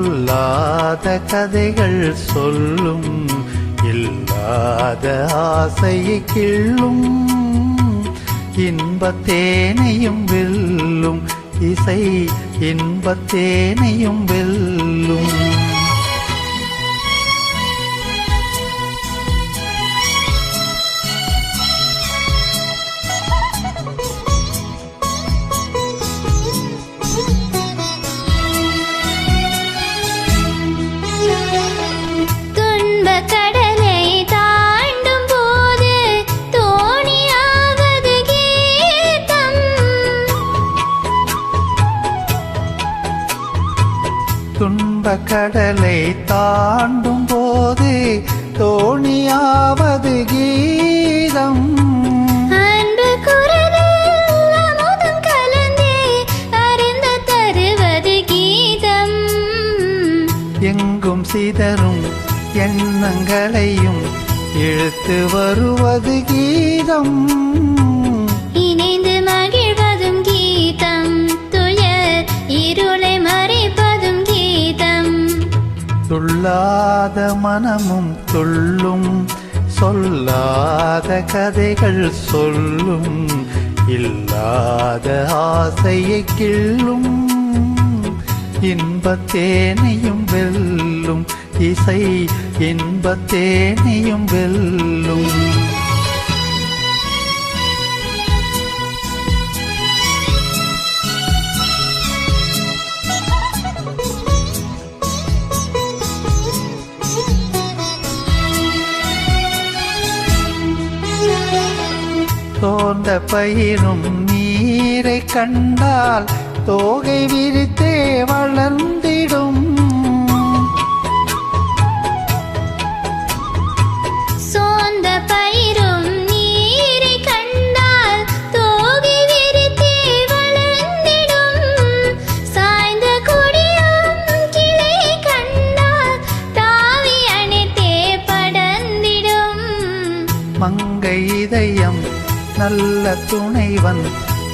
சொல்லாத கதைகள் சொல்லும், இல்லாத ஆசையை கிள்ளும், இன்பத்தேனையும் வெல்லும் இசை, இன்பத்தேனையும் வெல்லும். துன்பக் கடலை தாண்டும் போது தோணியாவது கீதம். அன்பு குரலில் அமுதம் கலந்தே அருந்த தருவது கீதம். எங்கும் சிதறும் எண்ணங்களையும் இழுத்து வருவது கீதம். இணைந்து மகிழ்வதும் கீதம், துயர் இருளை மறைப்பதும் கீதம். துள்ளாத மனமும் துள்ளும், சொல்லாத கதைகள் சொல்லும், இல்லாத ஆசையை கிள்ளும், இன்பத்தேனையும் வெல்லும் இசை, இன்பத்தேனையும் வெல்லும். தோன்ற பயிரும் நீரை கண்டால் தோகை விரித்தே வளர்ந்திடும். சோர்ந்த பயிரும் நீரை கண்டால் தோகை விரித்தே வளர்ந்திடும். சாய்ந்த கொடியும் கிளை கண்டால் தாவி அணைத்தே படர்ந்திடும். மங்கை இதயம் நல்ல துணைவன்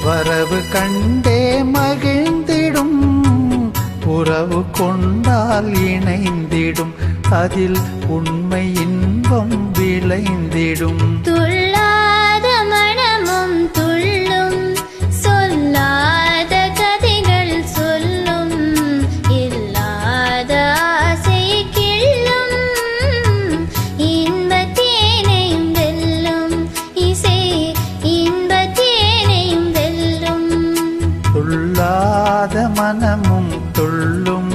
வரவு கண்டே மகிழ்ந்திடும். உறவு கொண்டால் இணைந்திடும், அதில் உண்மை இன்பம் விளைந்திடும். துள்ளாத மனமும் துள்ளும், சொல்லாத கதைகள் சொல்லும், இல்லாத ஆசையை கிள்ளும், இன்பத்தேனையும் வெல்லும் இசை, இன்பத்தேனையும் வெல்லும். துள்ளாத மனமும் துள்ளும்,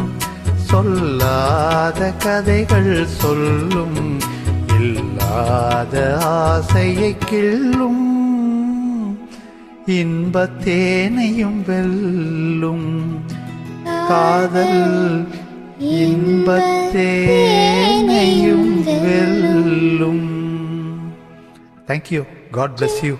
சொல்லாத கதைகள் சொல்லும், இல்லாத ஆசையை கிள்ளும், இன்பத்தேனையும் வெல்லும். காதல் இன்பத்தேனையும் வெல்லும். Thank you. God bless you.